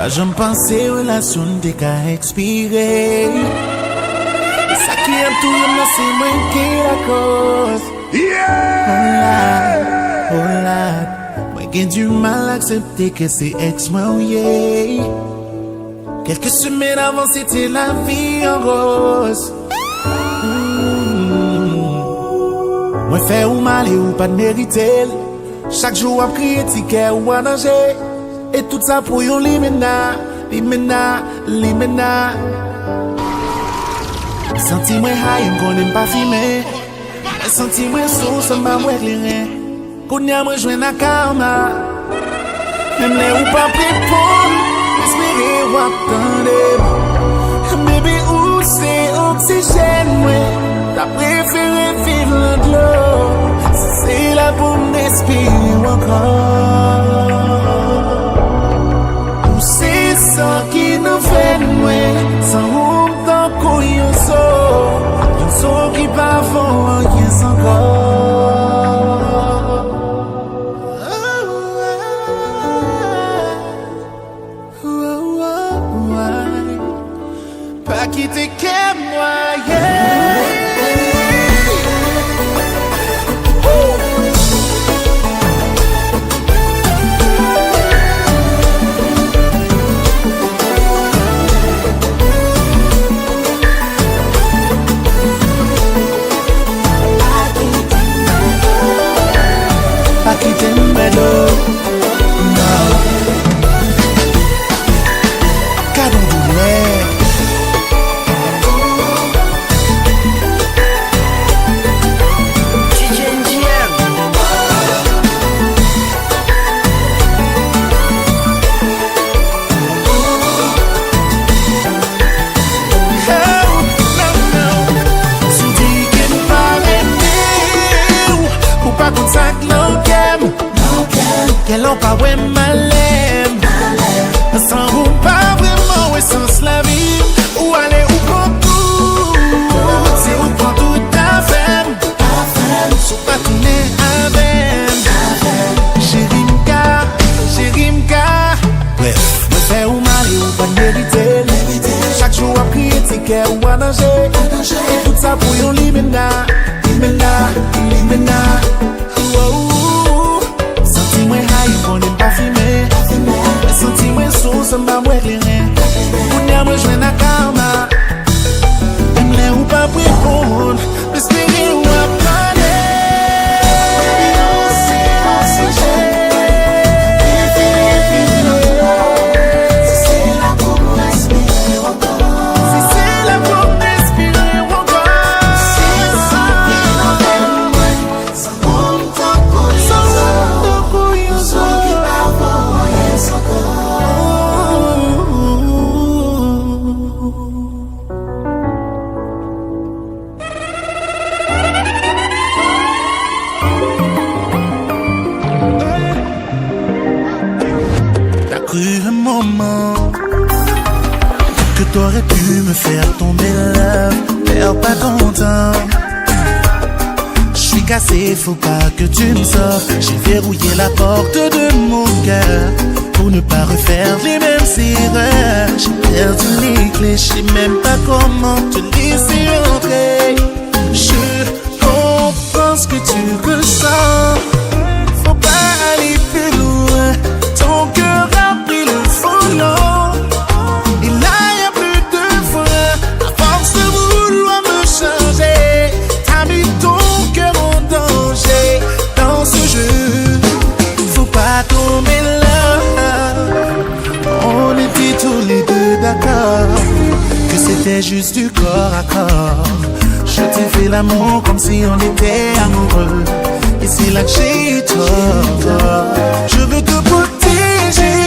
Je me pensais relation t'es qu'à expirer. Et ça qui aime tout, c'est moi qui est la cause. Oh là, moi j'ai du mal à accepter que c'est ex-moi, yeah. Quelques semaines avant, c'était la vie en rose. Moi fait ou mal et ou pas de mériter. Chaque jour, à crier ticket ou à danger. Et tout ça pour yon limena. Senti-moi high, qu'on n'aime pas filmer. Senti-moi sous, ça m'a moué l'éclairé. Qu'on y a moi joué na karma. Même les ou pas prépondre, espérer ou attendre. Baby, où c'est oxygène, moi. T'as préféré vivre le glow. C'est là pour m'respirer encore. C'est ça qui nous fait nouer. Sans honte dans quoi yon so qui pas fort, yes encore. Pas quitter que moi, yeah. Qu'elle n'a pas ouais malem. Sans vous pas vraiment ouais sans la vie. Ou aller ou prend tout. C'est où prend tout ta femme. Sous pas tourner avec. Chérie m'ka. Bref, me fait ou mal et ou pas de mériter. Chaque jour à prier ticket ou à danger. Et tout ça pour yon limena. Senti-moi high, qu'on n'aime pas filmer. Senti-moi sous, ça m'a moué l'éclairé. On y a moi joué na karma. Même les ou pas prépondre. Espérer ou à parler. T'aurais pu me faire tomber là, perds pas ton temps. J'suis cassé, faut pas que tu me sortes. J'ai verrouillé la porte de mon cœur pour ne pas refaire les mêmes erreurs. J'ai perdu les clés, j'sais même pas comment te laisser entrer. Je comprends ce que tu ressens. Faut pas aller plus loin. Ton cœur a pris le volant. Tomber là, on était tous les deux d'accord que c'était juste du corps à corps. Je t'ai fait l'amour comme si on était amoureux. Et c'est là que j'ai tort. Je veux te protéger.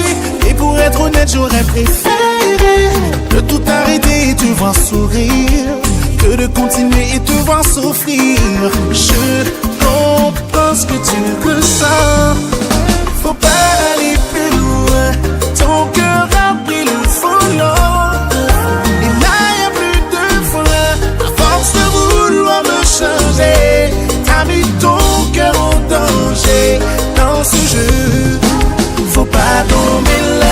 Et pour être honnête, j'aurais préféré de tout arrêter et te voir sourire que de continuer et te voir souffrir. Je comprends ce que tu ressens. Faut pas aller plus loin. Ton cœur a pris le volant. Et là y'a plus de foi. À force de vouloir me changer, t'as mis ton cœur en danger. Dans ce jeu, faut pas tomber là.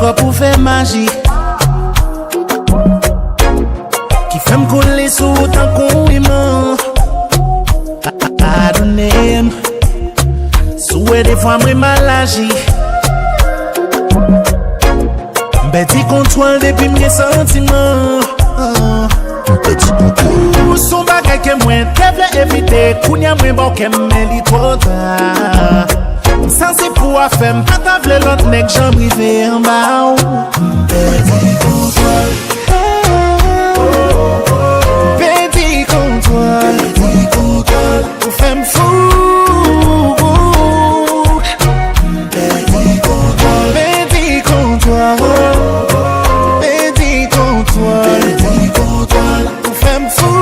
encore pour faire magie. Qui fait me coller sous autant qu'on aimant. I don't name. Souhait des fois moi mal agi. Petit contrôle depuis mes sentiments. Petit contrôle. Son bagay que moi t'ai éviter. Kounya moi bon que me li trop tard. Ça c'est pour faire pas t'avler l'autre nèg j'en privé en bas. Petit contrôle. Petit contrôle. Petit contrôle. Pour faire me fou. Petit contrôle. Petit contrôle. Petit contrôle. Petit contrôle. Pour faire me fou.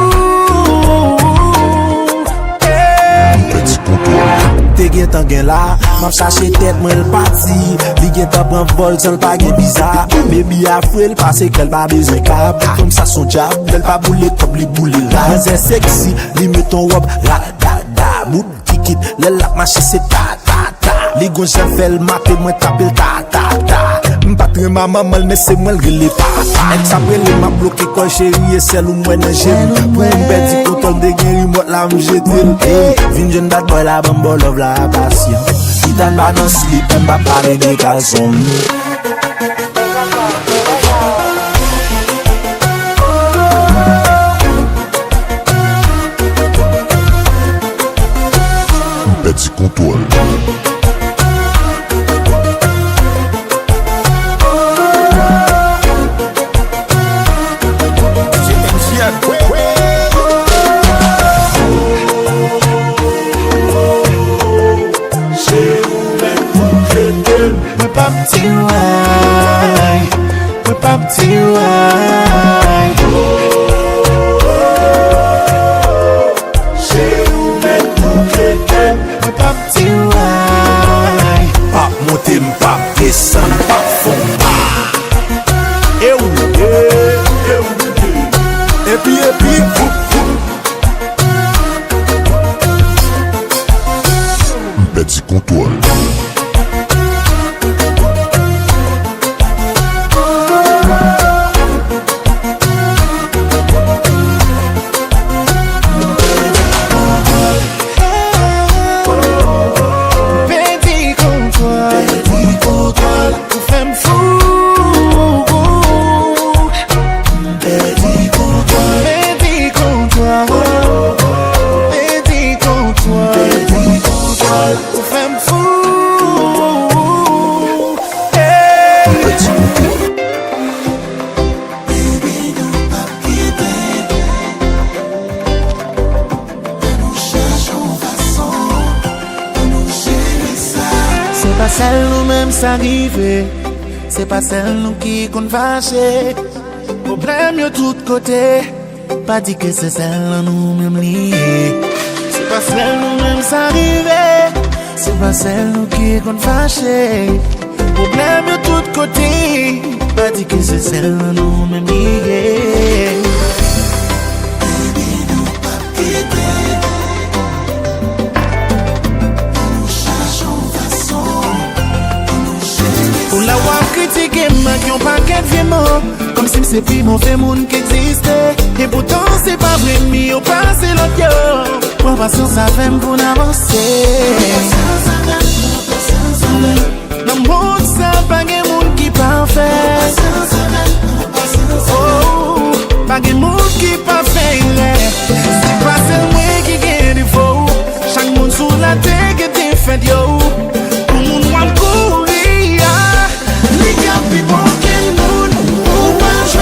Petit contrôle. T'es gen gen là, m'a cherché tête moi le parti. Li gen ta prend vol sans pas gen bizarre. Baby a frêle parce qu'elle pas besoin cap. Comme ça son job, elle pas bouler comme li bouler là. C'est sexy, li met ton robe la da da. Mout kikit, le lap marché c'est ta ta ta. Li gon j'en fait le matin moi taper ta ta ta. M'patre ma maman mais c'est moi le relé pa. Ex après le m'a bloqué quand chérie et celle où moi n'a j'aime. Pour un petit contrôle de guéri moi la m'jetil. Hey, vin jeune bad boy la bambo love la passion. Si t'as pas dans slip, on va parler de caleçon. Petit contrôle. Petit wine, le petit wine. Chez nous maintenant quelqu'un, le petit wine. Pas monter, pas descendre, pas fond. Et où, et puis, Petit contrôle. C'est pas celle nous-mêmes s'arriver, c'est pas celle nous qui qu'on fâché. Problème de tous côtés, pas dit que c'est celle nous-mêmes liée. C'est pas celle nous-mêmes s'arriver, c'est pas celle nous qui qu'on fâché. Problème de tous côtés, pas dit que c'est celle nous-mêmes liée. Pour la voir critiquer, ma qui ont pas qu'un vieux mot. Comme si c'est plus mon fait monde qui existait. Et pourtant c'est pas vrai, mais au passé l'autre yo. Pour patience ça fait pour avancer. Dans le monde ça pas de monde qui parfait. Oh, pas de monde qui parfait. C'est pas celle moi qui gagne du faux. Chaque monde sous la terre qui est fait yo. Pour mon noir courir. People can moon, who wants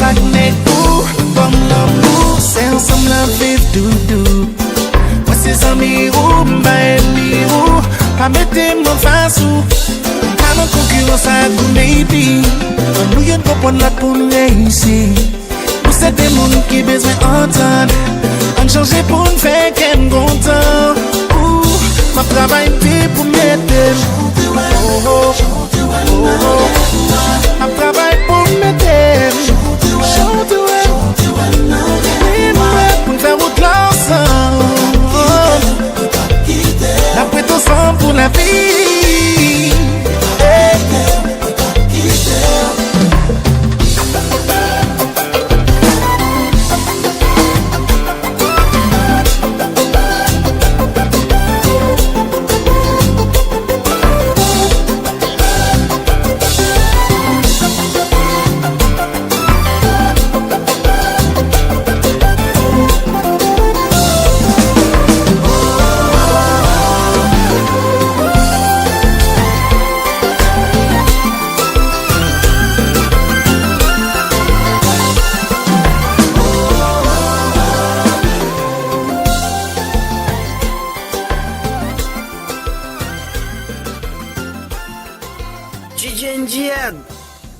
avec vous, comme l'amour, c'est ensemble la vivre doudou. Moi c'est amis ou m'baili ou, pas mettez-moi face ou, pas de concurrence à vous baby. Nous y'en comprendre la pour nous réussir. Nous c'est des mondes qui besoin d'entendre. On change pour nous faire qu'elle me content. Ma travail pour m'aider. Oh oh, oh oh. Ma travail pour m'aider. Show to it. Pour nous faire route l'ensemble. La prête ensemble pour la vie.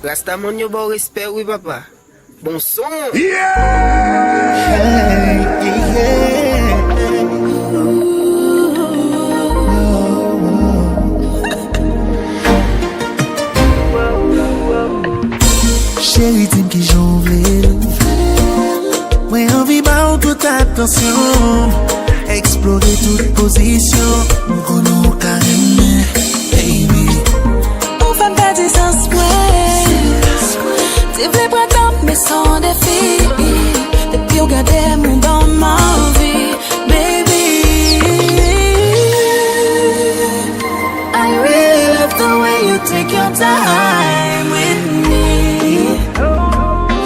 Rasta mon yo bon respect, oui papa. Bon son. Chérie, dis-moi qui j'en veux. Ouais, envie par toute attention. Explorer toute position. On nous carrément, baby. On fait pas des sens, tu veux pas tant, mais sans défi. Depuis regarder mon dans ma vie, baby. I really love the way you take your time with me.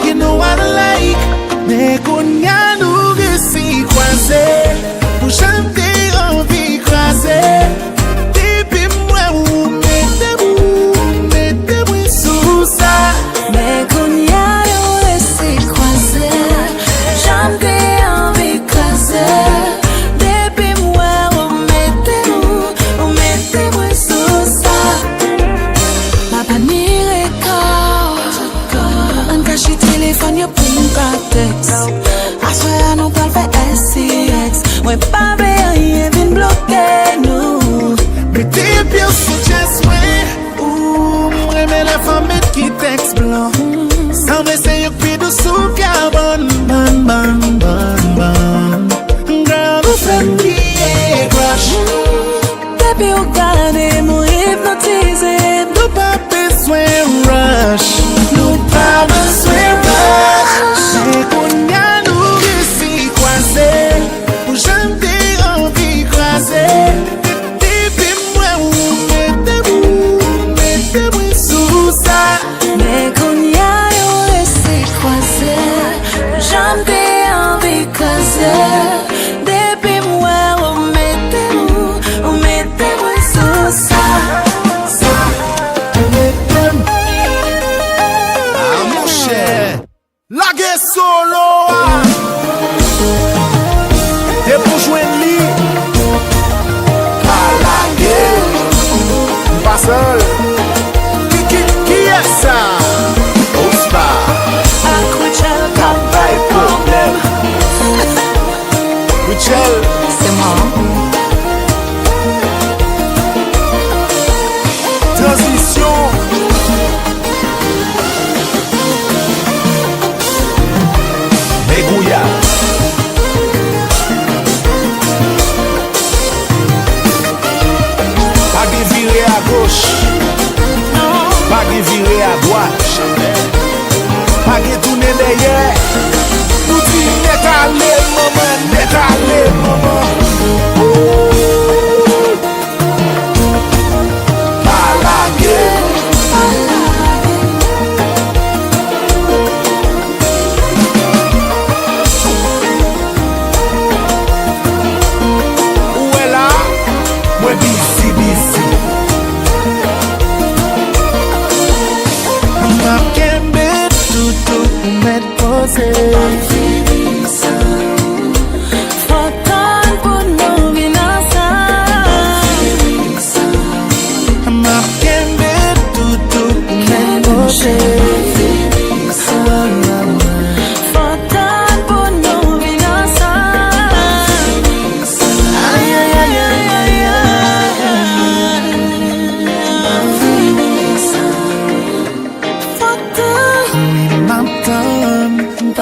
You know what I like. Mais qu'on y a nous réussi croiser. Pour chanter envie croiser. Depuis moi ou mettez-vous sous ça. Mais qu'on y a yo laissé croiser, j'en ai envie croiser. Depuis moi, on mettez-moi sous ça. Ma panne record, on cache le téléphone, yo pour nous texte. À ce moment, nous parle fait SCX. Moi, pas rien, vient bloquer nous. Mais t'es bien sous chest, ouais. Ouh, m'aimer la femme qui t'explore. Sans essayer puis de sous carbone. Ban, ban, ban, ban. Girl, nous sommes liés, crush. Baby, regardez, moi hypnotisé. Nous pas besoin rush. Nous pas besoin rush. Mais qu'on y a nous réussi croiser. Pour chanter envie croiser. Depuis moi ou mettez-vous sous ça. Mais qu'on y a yo laissé croiser, j'en ai envie croiser. Depuis moi, on mettez-moi sous ça. Ah mon cher, la guerre solo. Et pour jouer le lit, à la guerre, pas seul. Qui est ça? Ospa. Akuchel, come by problem. Michel, C'est moi. transition. Mais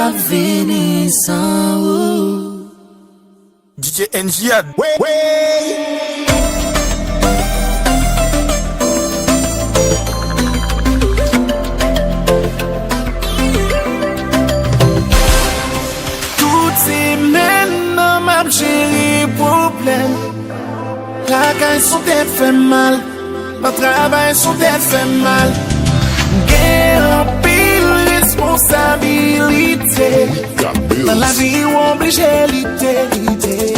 pas venir sans vous. DJ NGA. Ouais. Toutes ces mêmes ma chérie problème. La gagne son tête fait mal. Ma travail son tête fait mal. Gain en pile responsabilité. Dans la vie ou obligé l'ité.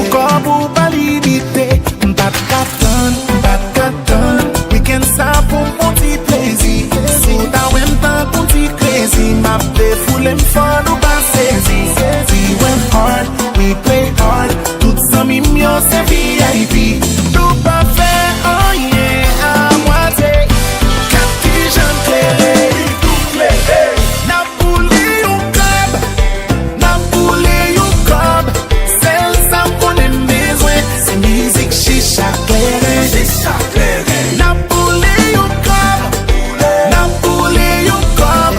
Encore pour pas limiter. Pas de carton. Week-end ça pour mon petit plaisir. Si t'as même temps pour petit crazy. Ma défoule m'fort ou pas saisi. We went hard, we play hard. Tout ça mignon c'est VIP. Tout pas fait, oh yeah, à moitié. Quatre jeunes clairés, tout clairé. N'a boulé ou cob, n'a boulé ou cob. Celle ça qu'on aime besoin, c'est musique chicha clairé. Chicha clairé. N'a boulé ou cob, n'a boulé ou cob.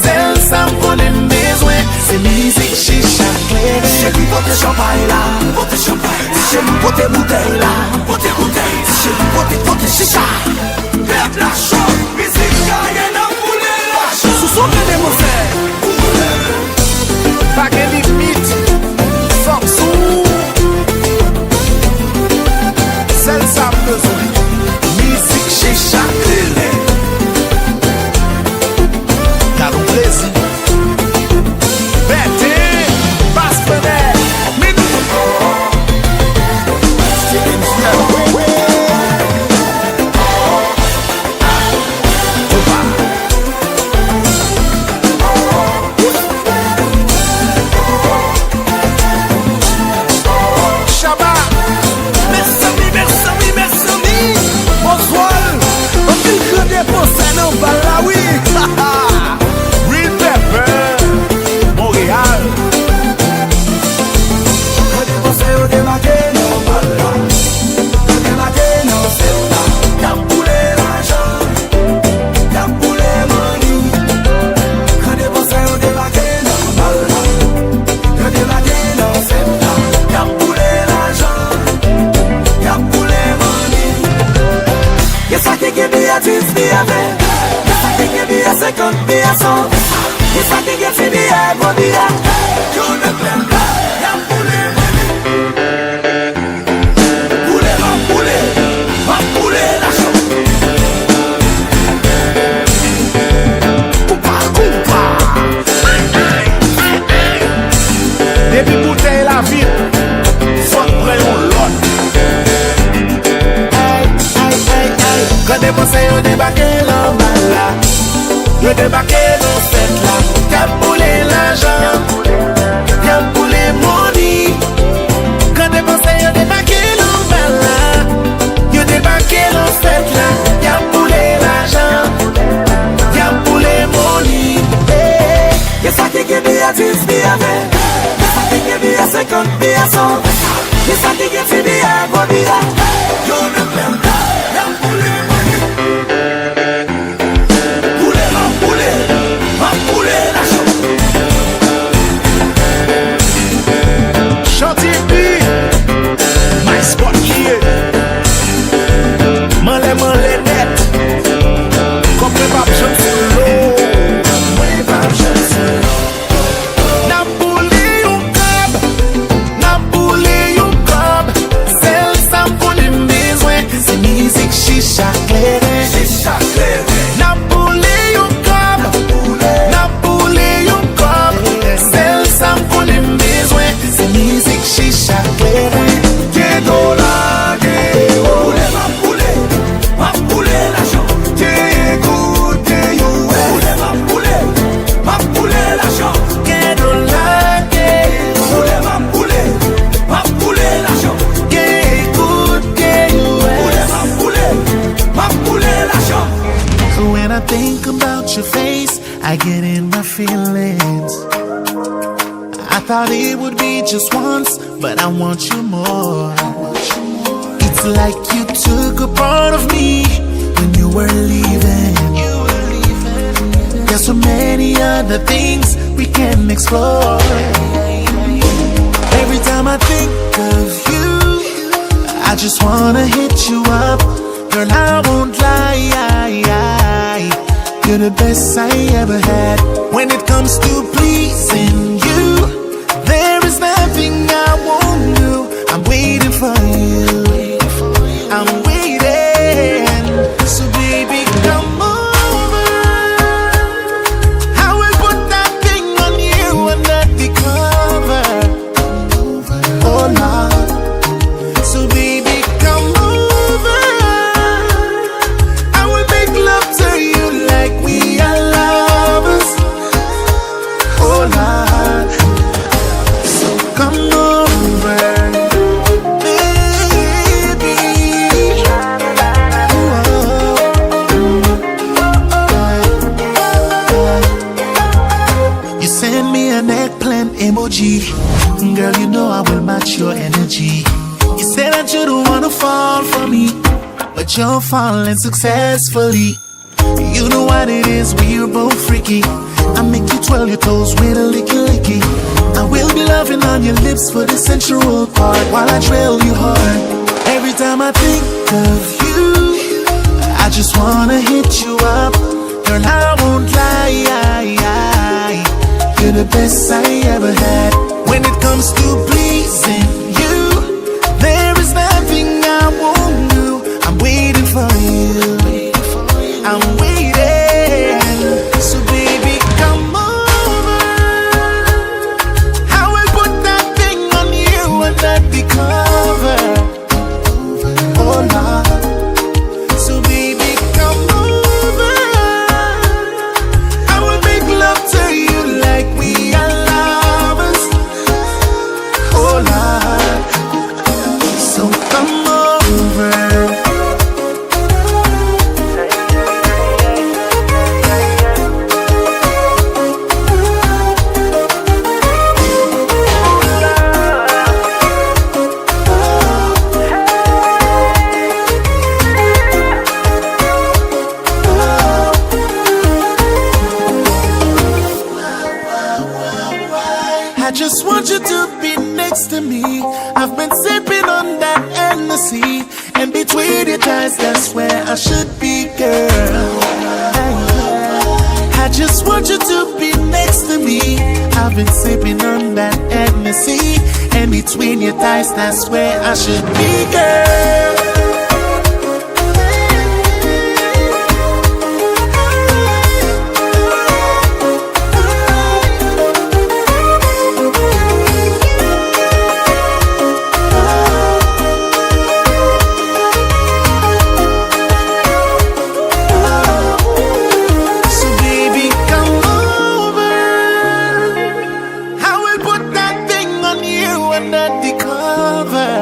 Celle ça qu'on aime besoin, c'est musique chicha clairé. Chez lui, pote champagne là, pote champagne. Chez lui, pote bouteille là, pote bouteille. Chez lui, pote chicha. Perdre la chance, musique gagne n'a boulé la chance. Sous son des monstres, pas de limite, force ou celle ça besoin, musique chez chaque télé. T'as le plaisir, bête, passe fenêtre, mais nous. There's so many other things we can explore. Every time I think of you, I just wanna hit you up. Girl, I won't lie, you're the best I ever had. When it comes to pleasing you, there is nothing I won't do. I'm waiting for you, I'm waiting. So baby, come over. I will put that thing on you under the cover. Oh Lord. So baby, come over. I will make love to you like we are lovers. Oh Lord. So come over, baby. You send me an eggplant emoji. Girl, you know I will match your energy. You said that you don't wanna fall for me, but you're falling successfully. You know what it is, we're both freaky. I make you twirl your toes with a licky. I will be loving on your lips for the sensual part while I trail you hard. Every time I think of you, I just wanna hit you up. Girl, I won't lie, you're the best I ever had. When it comes to pleasing you, there is nothing I won't do. I'm waiting for you, I'm waiting. So baby, come over. I will put that thing on you under the cover. Oh Lord. So baby, come over. I will make love to you like we are lovers. Oh Lord. So come over. I just want you to be next to me. I've been sipping on that Hennessy, and between your thighs, that's where I should be, girl. I just want you to be next to me. I've been sipping on that Hennessy, and between your thighs, that's where I should be, girl. So baby, come over. I will put that thing on you under the cover.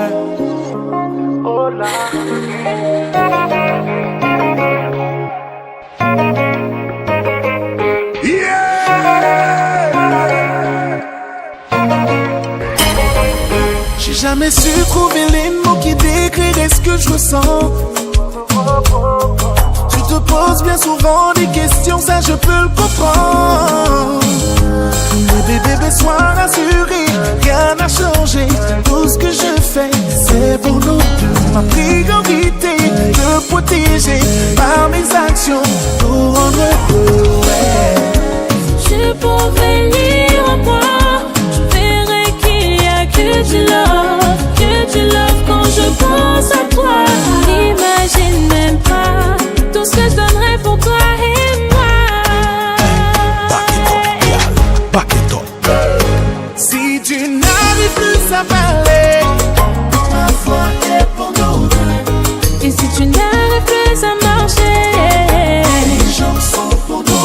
Oh J'ai jamais su trouver les mots qui décriraient ce que je ressens. Tu te poses bien souvent des questions, ça je peux le comprendre. Mais bébé, sois rassuré, rien n'a changé. Tout ce que je fais, c'est pour nous deux. Ma priorité, te protéger par mes actions pour rendre heureux. Tu pourrais lire en moi, je verrais qu'il y a que du love quand je pense à toi. N'imagine même pas tout ce que je donnerais pour toi et moi. Back it up. Si tu n'arrives plus à parler, ma foi est pour nous deux. Et si tu n'arrives plus à marcher, les jambes sont pour nous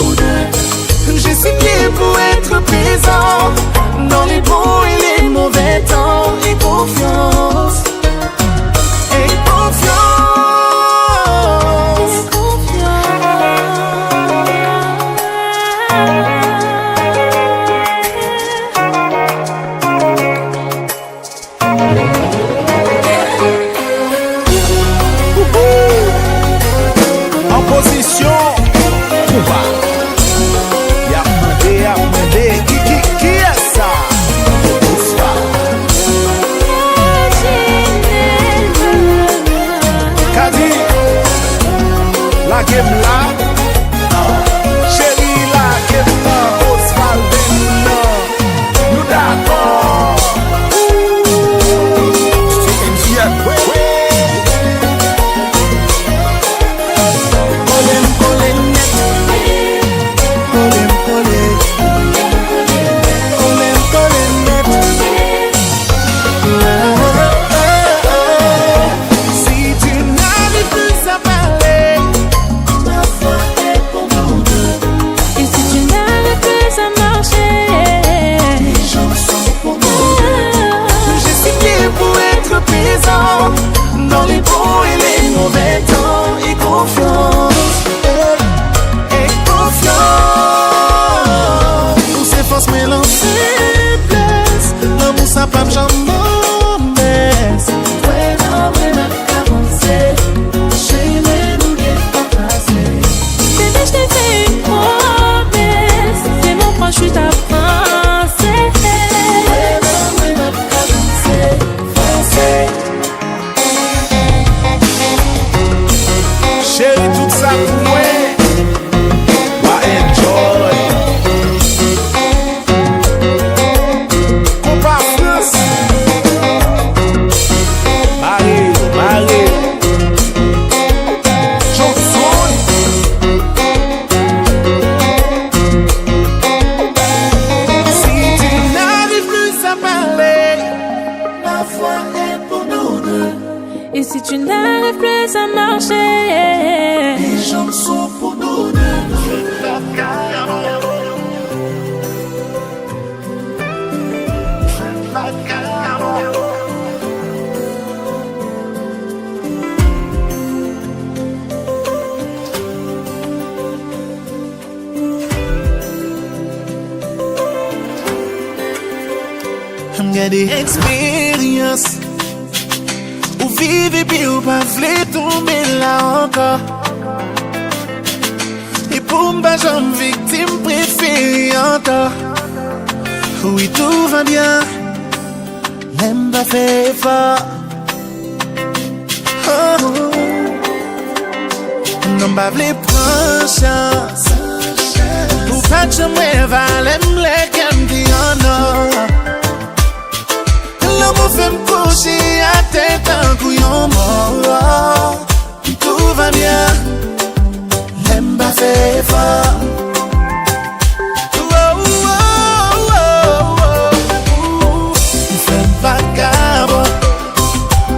force mélange faiblesse. L'amour ça pas jamais baisse. Ouais, non, ouais, ma carence. Chez les nous pas passé. Bébé, je t'ai fait une promesse. C'est mon proche, je suis ta princesse. Ouais, non, ouais, ma carence. Français. Chérie, tout ça pour moi. Enjoy. Compa France. Marie. Johnson. Si tu n'arrives plus à parler, La foi est pour nous deux. Et si tu n'arrives plus à marcher, les jambes sont pour nous deux. I'm getting experience. Ou vive puis ou pas vle tomber là encore. Et pour m'ba j'en victime préférée encore. Oui tout va bien. L'aime pas fait fort. Oh. Non pas vle prendre chance. Ou pas jamais valem les qu'elle dit en or. L'amour fait me coucher à tête en couillon mort. Tout va bien, l'aime pas fait fort. On fait pas cabo,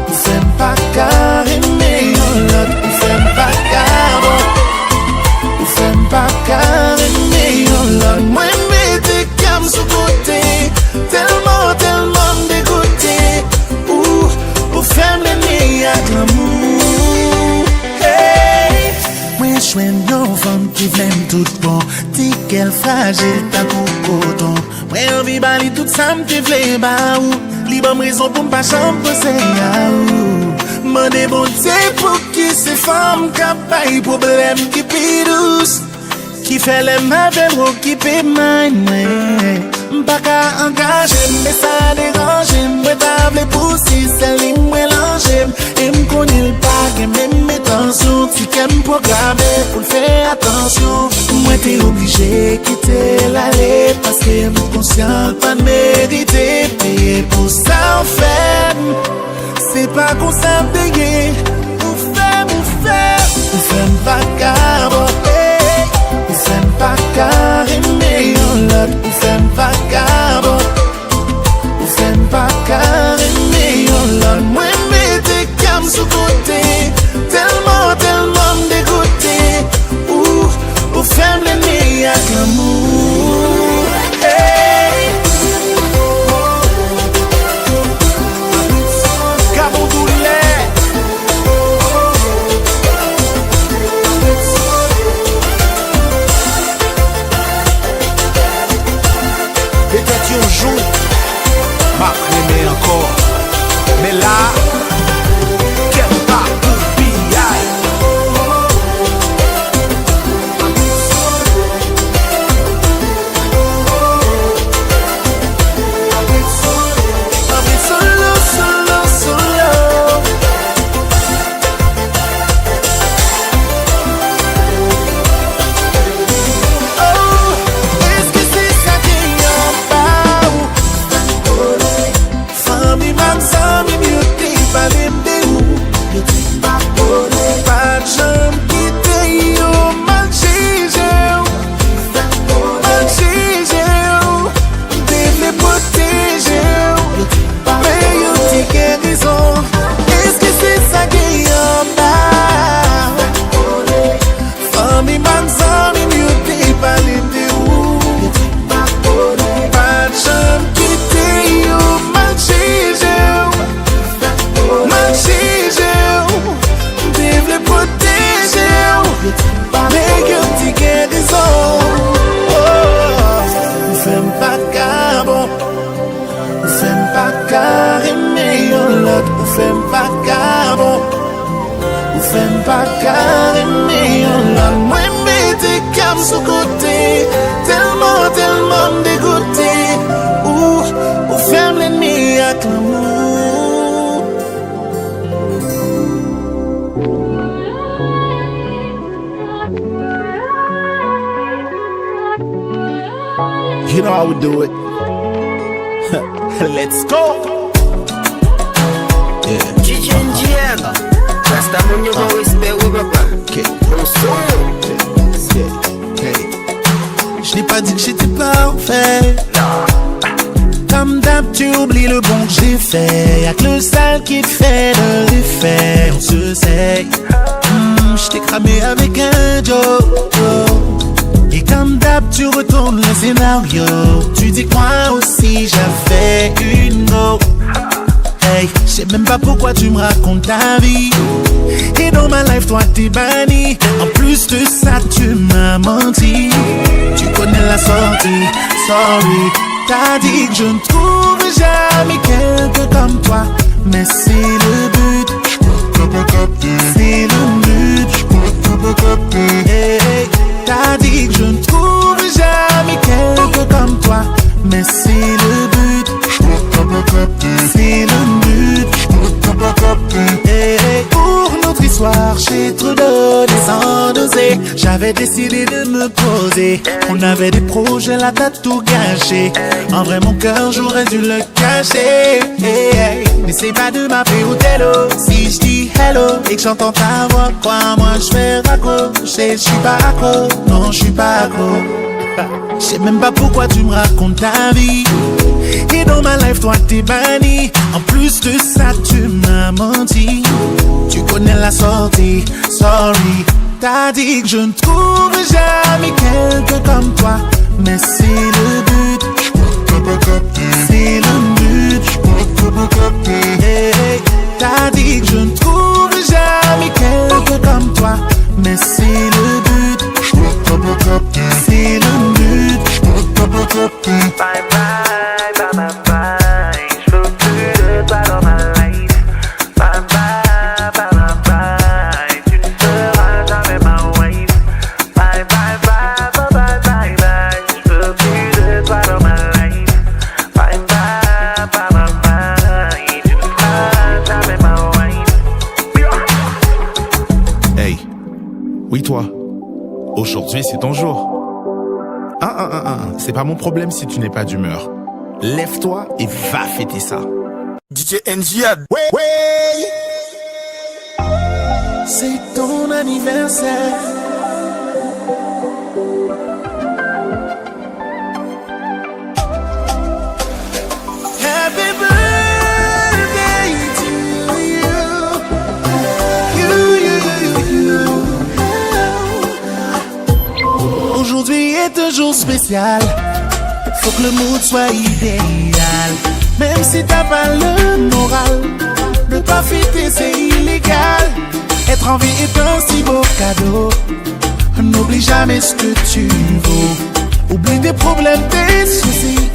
on fait pas carrément l'autre. On fait pas cabo, on fait pas carrément l'autre. Moi mettez cam sous côté, tellement dégoûté. Pour faire l'ennemi à l'amour. Hey, moi je suis une femme qui m'aime tout bon. Dis qu'elle fragile ta coton. Moi envie bali tout ça m'te vle ba ou. Libre raison pour m'pas chambre c'est ya ou. M'en bon Dieu pour qui ces femmes qui paye problème qui pi douce. Qui fait les mauvais mots qui paye mine. M'pas qu'à engager mais ça dérange. M'me table pour si c'est lui mélanger. Et m'connais pas que même mes tensions. Si qu'elle programmer pour faire attention. Moi t'es obligé quitter l'aller. Parce que m'es conscient pas de mériter. Payer pour ça en fait. C'est pas qu'on s'en payer. Ou fait pas caboter. Ou fait pas carrément l'autre. Ou fait pas caboter. Ou fait pas carrément l'autre. Moi mettez cam sous côté. Tellement dégoûté. Ou fait l'ennemi à l'amour. Hey. Cabo do lait. vagabond. Ou femme pas carrément l'autre. Ou femme pas vagabond. Ou femme pas carrément l'autre. Moi mettez cam sous côté. Tellement dégoûté. Ou femme l'ennemi à l'amour. You know how we do it. Let's go. Yeah. DJ NGL. Rasta mon yo bon respect, oui papa. Okay. Bon son. Hey. Je n'ai pas dit que j'étais parfait. Comme d'hab, tu oublies le bon que j'ai fait. Y'a que le sale qui te fait de l'effet. On se sait. Je t'ai cramé avec un Joe. Et comme d'hab, tu retournes le scénario. Tu dis que moi aussi j'avais une go. Hey, je sais même pas pourquoi tu me racontes ta vie. Et dans ma life, toi t'es banni. En plus de ça, tu m'as menti. Tu connais la sortie, sorry. T'as dit que je ne trouve jamais quelqu'un comme toi. Mais c'est le but. C'est le but. Hey, hey. T'as dit que je ne trouve jamais quelqu'un comme toi. Mais c'est le but. C'est le but. Hey, hey. Pour notre histoire, j'ai trop donné sans doser. J'avais décidé de me poser. On avait des projets, là t'as tout gâché. En vrai mon cœur, j'aurais dû le cacher. Hey, hey. N'essaie pas de m'appeler au télo. Si je dis hello et que j'entends ta voix, crois-moi je vais raccrocher. Je suis pas accro, non je suis pas accro. Je sais même pas pourquoi tu me racontes ta vie. Et dans ma life, toi t'es banni. En plus de ça, tu m'as menti. Tu connais la sortie, sorry. T'as dit que je ne trouve jamais quelqu'un comme toi. Mais c'est le but. C'est le but. Hey, hey. T'as dit que je ne trouve jamais quelqu'un comme toi. Mais c'est le but. C'est le but. Bye bye, bye bye bye. Je veux plus de toi dans ma life. Bye bye, bye bye bye. Tu ne seras jamais ma wife. Bye bye bye, bye bye bye bye. Je veux plus de toi dans ma life. Bye bye, bye bye bye. Tu ne seras jamais ma wife. Hey, oui toi, aujourd'hui c'est ton jour. C'est pas mon problème si tu n'es pas d'humeur. Lève-toi et va fêter ça. DJ NGL. C'est ton anniversaire. Happy birthday to you. Aujourd'hui est un jour spécial. Faut que le mood soit idéal. Même si t'as pas le moral, ne pas fêter c'est illégal. Être en vie est un si beau cadeau. N'oublie jamais ce que tu vaux. Oublie tes problèmes, tes soucis.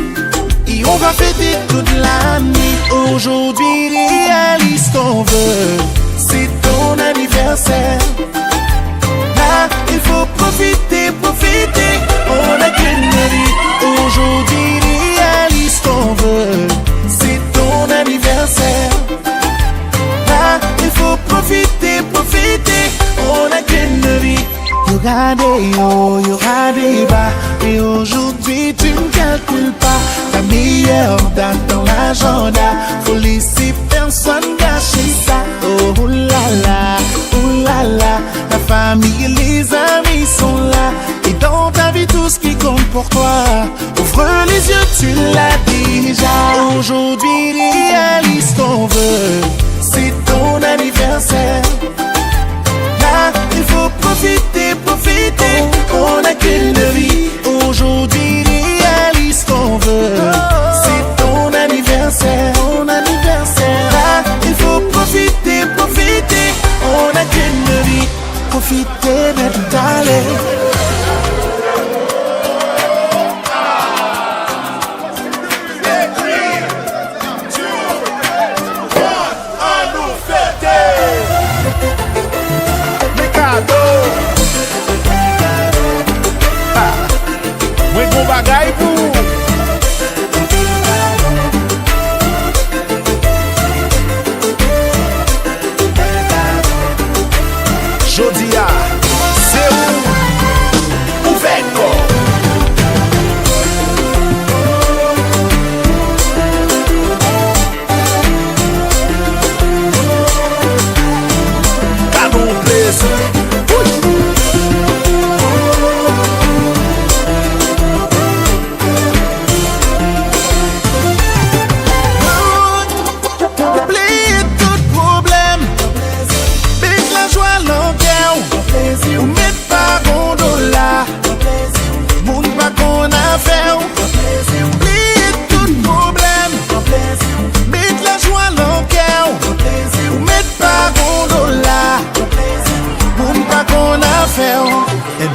Et on va fêter toute la nuit. Aujourd'hui réalise ton vœu. C'est ton anniversaire. Là, il faut profiter, profiter. On a qu'une vie. Aujourd'hui réalise ton vœu. C'est ton anniversaire. Là, il faut profiter, profiter. On a qu'une vie. Y'aura des hauts, y'aura des bas. Et aujourd'hui tu ne calcules pas. Ta meilleure date dans l'agenda. Faut laisser personne gâcher ça. Oh là là, oh là là. La famille et les amis sont là. Et dans ta vie tout ce qui compte pour toi. Ouvre les yeux, tu l'as déjà. Aujourd'hui réalise ton vœu. C'est ton anniversaire. Là, il faut profiter, profiter. On n'a qu'une vie. Aujourd'hui réalise ton vœu. C'est ton anniversaire, ton anniversaire. Là, il faut profiter, profiter. On n'a qu'une vie. Profiter, même d'aller.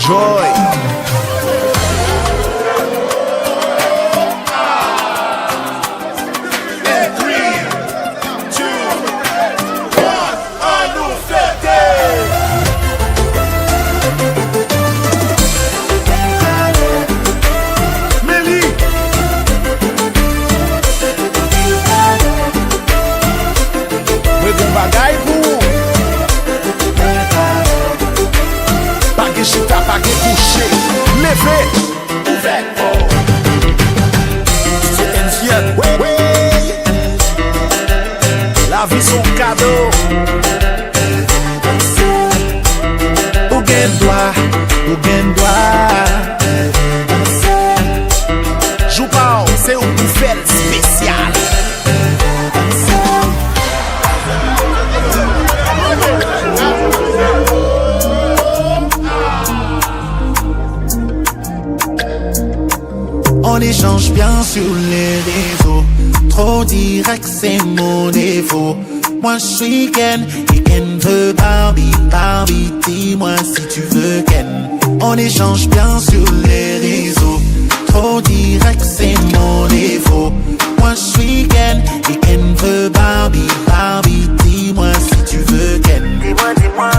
Joy. Bagay pou Bagay chita, bagay couché Leve Ouvek DJ NGN La vie son cadeau Ou gen doa Jou pa ou, se ou pou fèl spécial On échange bien sur les réseaux. Trop direct, c'est mon défaut. Moi je suis Ken et Ken veut Barbie. Barbie, dis-moi si tu veux Ken. On échange bien sur les réseaux. Trop direct, c'est mon défaut. Moi je suis Ken et Ken veut Barbie. Barbie, dis-moi si tu veux Ken. Dis-moi,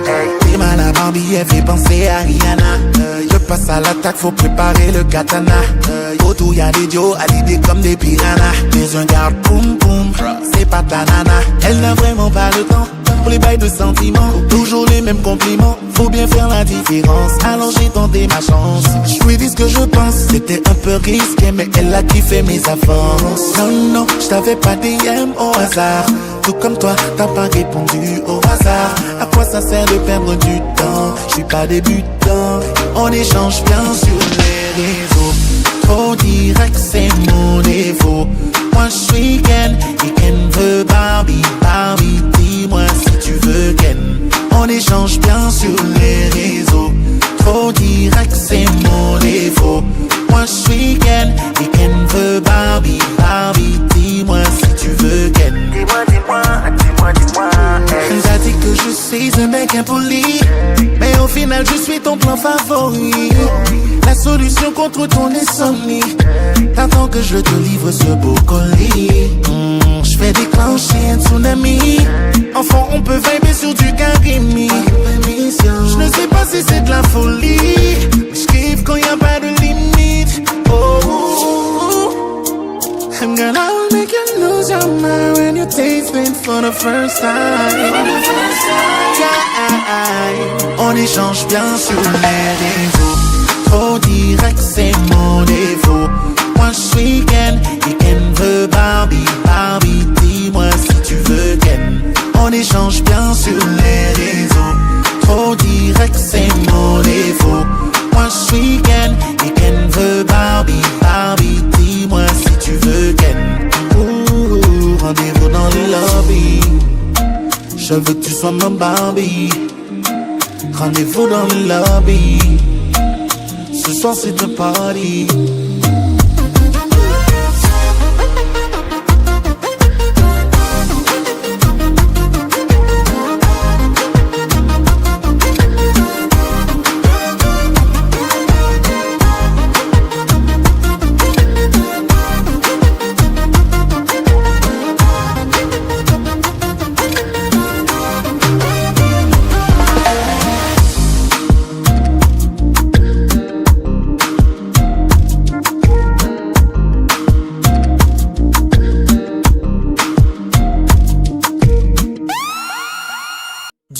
hey. T'es mal à Barbie, elle fait penser à Rihanna. Je passe à l'attaque, faut préparer le katana. Autour y'a des dios, à l'idée comme des piranhas. Mais un garde boum boum, c'est pas ta nana. Elle n'a vraiment pas le temps pour les bails de sentiments. Toujours les mêmes compliments, faut bien faire la différence. Alors j'ai tenté ma chance, je lui dis ce que je pense. C'était un peu risqué, mais elle a kiffé mes avances. Non, je t'avais pas DM au hasard. Tout comme toi, t'as pas répondu au hasard. À quoi ça sert de perdre du temps? Je suis pas débutant. On échange bien sur les réseaux. Trop direct, c'est mon défaut. Moi je suis Ken et Ken veut Barbie. Barbie, dis-moi si tu veux Ken. On échange bien sur les réseaux. Trop direct, c'est mon défaut. Moi je suis Ken et Ken veut Barbie. Barbie, dis-moi si tu veux Ken. Dis-moi, hey. T'as dit que je suis un mec impoli, mais au final je suis ton plan favori. La solution contre ton insomnie. T'attends que je te livre ce beau colis. Je fais déclencher un tsunami. Enfant, on peut vibrer sur du Karimi. Je ne sais pas si c'est de la folie, mais je kiffe quand y'a pas de limite. I'm gonna make you lose your mind when you taste it for the first time. On échange bien sur les réseaux. Trop direct, c'est mon défaut. Moi je suis Ken et Ken veut Barbie. Barbie, dis-moi si tu veux Ken. On échange bien sur les réseaux. Trop direct, c'est mon défaut. Moi je suis Ken et Ken veut Barbie. Barbie, dis-moi si tu veux Ken. Rendez-vous dans le lobby. Je veux que tu sois ma Barbie. Rendez-vous dans le lobby. Ce soir c'est un party.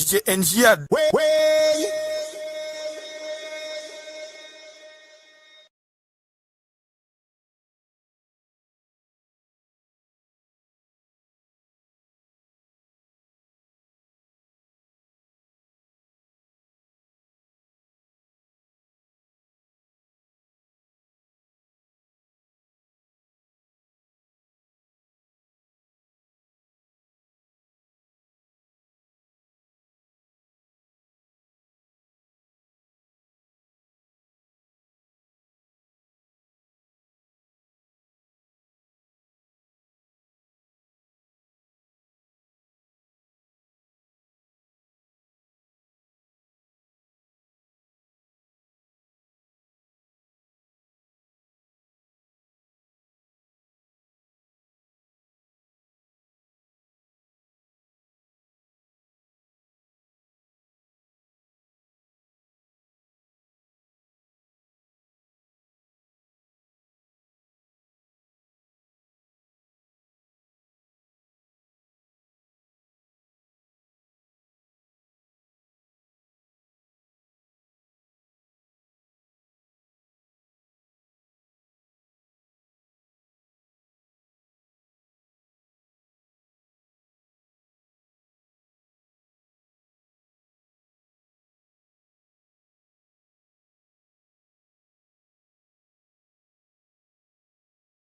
DJ NGN